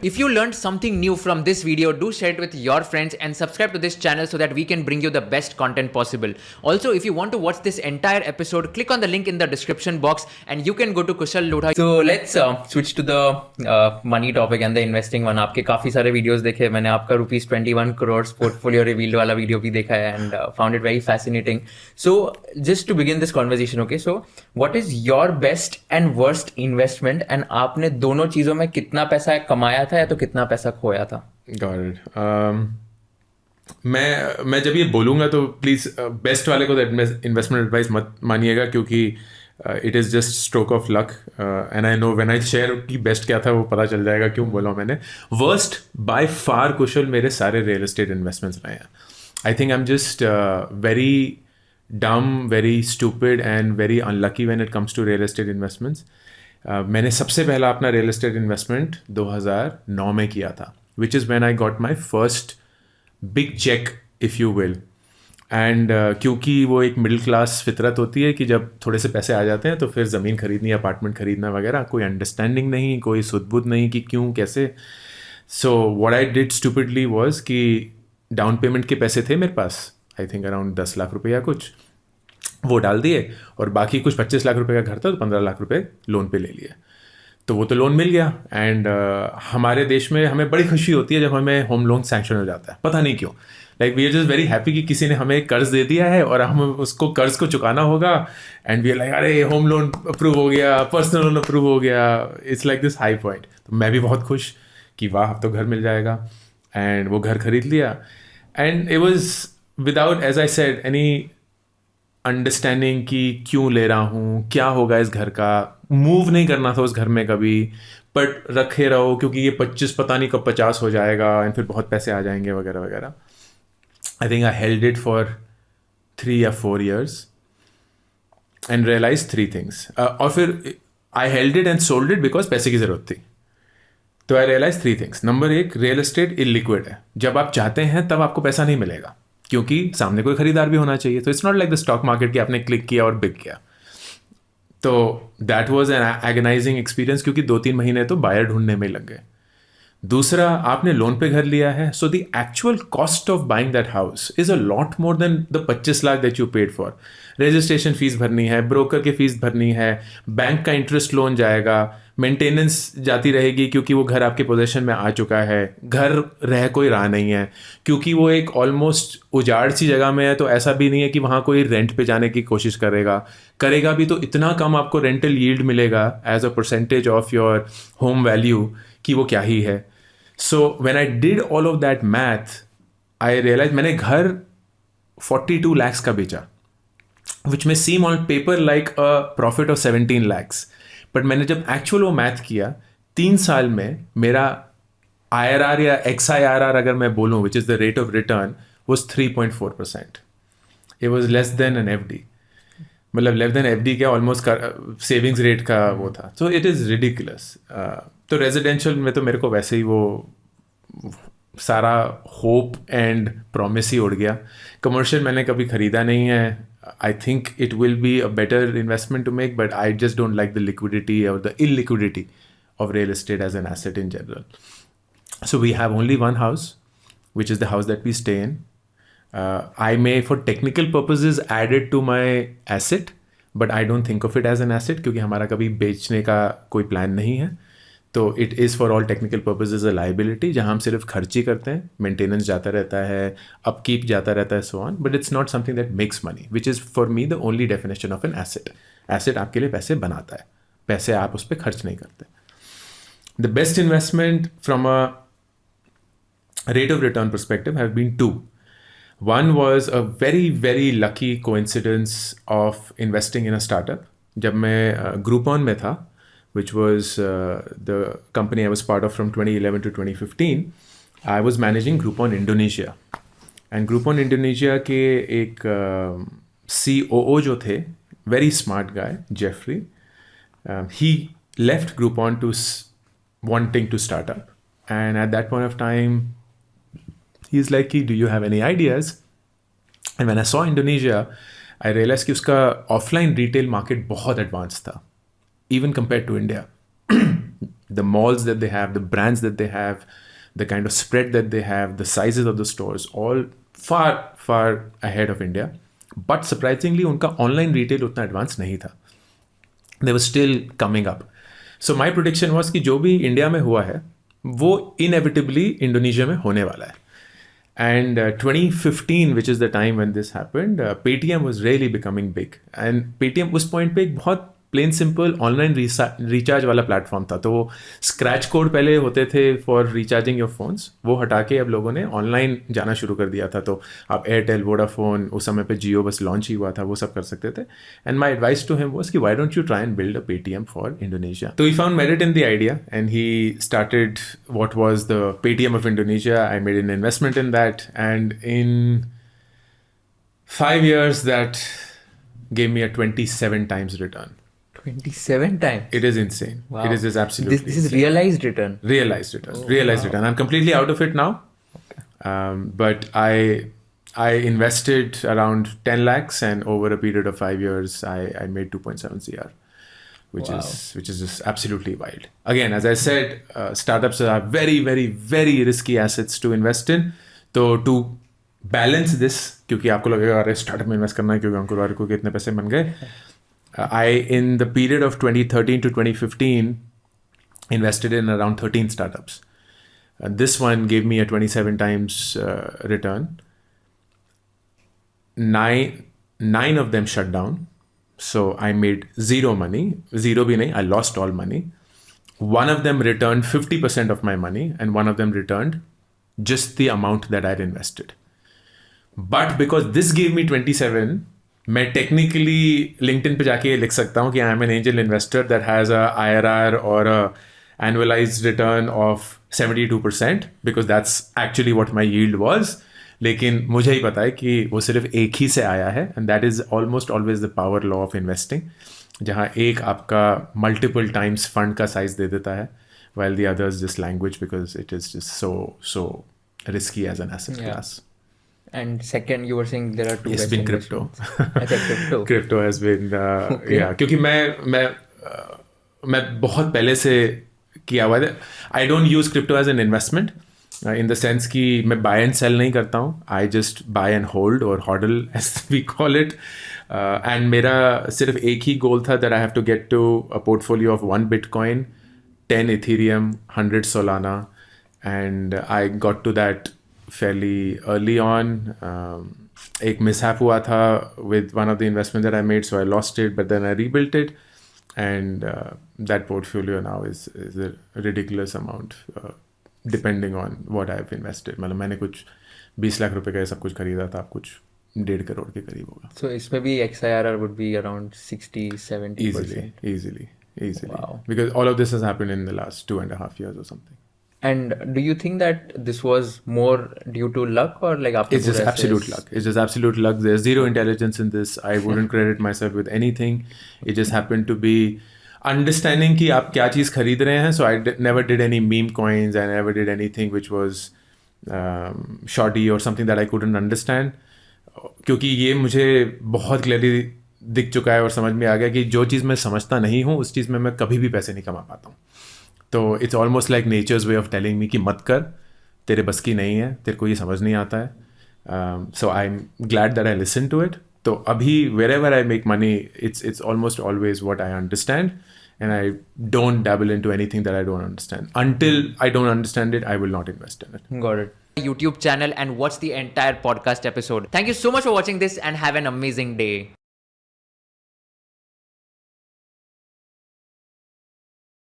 If you learned something new from this video, do share it with your friends and subscribe to this channel so that we can bring you the best content possible. Also, if you want to watch this entire episode, click on the link in the description box and you can go to Kushal Lodha. So let's switch to the money topic and the investing one. आपके काफी सारे videos देखे मैंने, आपका ₹21 crores portfolio revealed वाला video भी देखा है and found it very fascinating. So just to begin this conversation, okay, so what is your best and worst investment and आपने दोनों चीजों में कितना पैसा कमाया था या तो कितना पैसा खोया था? Got it. मैं जब ये बोलूँगा तो प्लीज़ बेस्ट वाले को तो इन्वेस्टमेंट एडवाइस मत मानिएगा, क्योंकि it is just stroke of luck and I know when I share कि बेस्ट क्या था वो पता चल जाएगा क्यों बोला मैंने. वर्स्ट बाय फार कुशल मेरे सारे रियल एस्टेट इन्वेस्टमेंट्स रहे हैं. I think I am just very dumb, very stupid and very unlucky when it comes to real estate investments. मैंने सबसे पहला अपना रियल एस्टेट इन्वेस्टमेंट 2009 में किया था, which is when I got my first big cheque if you will. And क्योंकि वो एक मिडिल क्लास फितरत होती है कि जब थोड़े से पैसे आ जाते हैं तो फिर ज़मीन खरीदनी, अपार्टमेंट खरीदना वगैरह, कोई अंडरस्टैंडिंग नहीं, कोई सुध-बुध नहीं कि क्यों कैसे. So what I did stupidly was कि डाउन पेमेंट के पैसे थे मेरे पास, आई थिंक अराउंड 10 लाख रुपये या कुछ, वो डाल दिए और बाकी कुछ 25 लाख रुपए का घर था तो 15 लाख रुपए लोन पे ले लिए. तो वो तो लोन मिल गया. एंड हमारे देश में हमें बड़ी खुशी होती है जब हमें होम लोन सैंक्शन हो जाता है, पता नहीं क्यों. Like we are just very happy कि किसी ने हमें कर्ज दे दिया है और हम उसको कर्ज को चुकाना होगा. एंड वी आर लाइक अरे होम लोन अप्रूव हो गया, पर्सनल लोन अप्रूव हो गया. It's like this high point. तो मैं भी बहुत खुश कि वाह अब तो घर मिल जाएगा. एंड वो घर खरीद लिया. And it was without, as I said, any understanding कि क्यों ले रहा हूँ, क्या होगा इस घर का. मूव नहीं करना था उस घर में कभी, बट रखे रहो क्योंकि ये 25 पता नहीं कब 50 हो जाएगा एंड फिर बहुत पैसे आ जाएंगे वगैरह वगैरह. आई think I held it for 3 या 4 years एंड रियलाइज 3 things. और फिर I held it and sold it because पैसे की ज़रूरत थी. तो I realise 3 things. Number 1, real estate illiquid है. जब आप चाहते हैं तब आपको पैसा नहीं मिलेगा क्योंकि सामने कोई खरीदार भी होना चाहिए. तो it's not like the stock market कि आपने क्लिक किया और बिक गया. तो दैट वाज एन एगनाइजिंग एक्सपीरियंस क्योंकि 2-3 महीने तो बायर ढूंढने में लग गए. दूसरा, आपने लोन पे घर लिया है, so the actual cost of buying that house is a lot more than the 25 lakh that you paid for. Registration fees भरनी है, ब्रोकर की फीस भरनी है, बैंक का इंटरेस्ट लोन जाएगा, मेंटेनेंस जाती रहेगी क्योंकि वो घर आपके पोजेशन में आ चुका है. घर रह कोई रहा नहीं है क्योंकि वो एक ऑलमोस्ट उजाड़ सी जगह में है. तो ऐसा भी नहीं है कि वहाँ कोई रेंट पे जाने की कोशिश करेगा भी तो इतना कम आपको रेंटल यील्ड मिलेगा as a percentage of your home value कि वो क्या ही है. So when I did all of that math I realise मैंने घर 42 lakhs का बेचा, विच में seem on paper like a profit of 17 lakhs. But मैंने जब एक्चुअल वो मैथ किया 3 साल में मेरा IRR या XIRR अगर मैं बोलूँ, which is the rate of return, was 3.4%. It was less than an FD. मतलब लेस देन FD क्या, ऑलमोस्ट सेविंग्स रेट का वो था. So it is ridiculous. तो रेजिडेंशियल में तो मेरे को वैसे ही वो सारा होप एंड प्रॉमिस ही उड़ गया. कमर्शियल मैंने कभी ख़रीदा नहीं है. I think it will be a better investment to make, but I just don't like the liquidity or the illiquidity of real estate as an asset in general. So we have only one house, which is the house that we stay in. I may, for technical purposes, add it to my asset, but I don't think of it as an asset क्योंकि हमारा कभी बेचने का कोई plan नहीं है. तो it is for all technical purposes a liability जहाँ हम सिर्फ खर्ची करते हैं, मेंटेनेंस जाता रहता है, अपकीप जाता रहता है, so on. But it's not something that makes money, which is for me the only definition of an asset. Asset आपके लिए पैसे बनाता है, पैसे आप उस पर खर्च नहीं करते. The best investment from a rate of return perspective have been 2. One was a very, very lucky coincidence of investing in a startup. जब मैं Groupon में था, which was the company I was part of from 2011 to 2015, I was managing Groupon Indonesia. And Groupon Indonesia के एक COO जो थे, very smart guy, Jeffrey, he left Groupon to wanting to start up. And at that point of time, he's like, do you have any ideas? And when I saw Indonesia, I realized कि उसका offline retail market बहुत advanced था, even compared to India. the malls that they have, the brands that they have, the kind of spread that they have, the sizes of the stores, all far, far ahead of India. But surprisingly, उनका online retail उतना advanced नहीं था. They were still coming up. So my prediction was कि जो भी India में हुआ है वो inevitably इंडोनेशिया में होने वाला है. And 2015, which is the time when this happened, Paytm was really becoming big. And Paytm उस point पे एक बहुत प्लेन सिंपल ऑनलाइन रिचार्ज वाला प्लेटफॉर्म था. तो वो स्क्रैच कोड पहले होते थे फॉर रिचार्जिंग योर फोन्स, वो हटा के अब लोगों ने ऑनलाइन जाना शुरू कर दिया था. तो आप एयरटेल, वोडाफोन, उस समय पे जियो बस लॉन्च ही हुआ था, वो सब कर सकते थे. And my advice to him was कि why don't you try and build a Paytm for Indonesia. तो he found merit in the idea and he started what was the Paytm of Indonesia. I made an investment in that and in 5 years that gave me a 27 times return. 27 times. It is insane. Wow. It is just absolutely This is realized return. realized return. I'm completely out of it now. Okay. But I invested around 10 lakhs and over a period of 5 years I made 2.7 CR, which Wow. is just absolutely wild. Again, as I said, startups are very, very, very risky assets to invest in. So to balance this, क्योंकि आपको लगेगा अरे startup में invest करना है क्योंकि अंकुर वारिक को इतने पैसे बन गए. In the period of 2013 to 2015, invested in around 13 startups. This one gave me a 27 times return. Nine of them shut down. So I made zero money. Zero bhi nahi, I lost all money. One of them returned 50% of my money and one of them returned just the amount that I had invested. But because this gave me 27, मैं technically LinkedIn पे जाके लिख सकता हूँ कि I am an angel investor that has a IRR और a annualised return of 72% because that's actually what my yield was. लेकिन मुझे ही पता है कि वो सिर्फ एक ही से आया है and that is almost always the power law of investing, जहाँ एक आपका मल्टीपल टाइम्स फंड का साइज दे देता है while the others just language because it is just so risky as an asset class. And second, you were saying there are two. It's been crypto. अच्छा, crypto. Crypto has been yeah, क्योंकि मैं बहुत पहले से किया हुआ है. I don't use crypto as an investment in the sense कि मैं buy and sell नहीं करता हूँ. I just buy and hold or hodl as we call it. And मेरा सिर्फ एक ही goal था that I have to get to a portfolio of 1 Bitcoin, 10 Ethereum, 100 Solana, and I got to that fairly early on. एक mishap हुआ था with one of the investments that I made, so I lost it, but then I rebuilt it, and that portfolio now is a ridiculous amount, depending on what I've invested. मतलब मैंने कुछ 20 लाख रुपए का सब कुछ खरीदा था, अब कुछ 1.5 करोड़ के करीब होगा. So इसमें भी XIRR would be around 60-70%. Easily. Wow. Because all of this has happened in the last 2.5 years or something. And do you think that this was more due to luck or like after It's just absolute luck. It's just absolute luck. There's zero intelligence in this. I wouldn't credit myself with anything. It just happened to be understanding कि आप क्या चीज़ खरीद रहे हैं. So I never did any meme coins. I never did anything which was shoddy or something that I couldn't understand. क्योंकि ये मुझे बहुत क्लियरली दिख चुका है और समझ में आ गया कि जो चीज़ मैं समझता नहीं हूँ उस चीज़ में मैं कभी भी पैसे नहीं कमा पाता हूँ. तो it's almost like nature's way of telling me कि मत कर, तेरे बस की नहीं है, तेरे को ये समझ नहीं आता है. So I am glad that I listen to it. तो अभी wherever I make money it's almost always what I understand, and I don't dabble into anything that I don't understand. Until I don't understand it, I will not invest in it. Got it. YouTube channel and watch the entire podcast episode. Thank you so much for watching this and have an amazing day.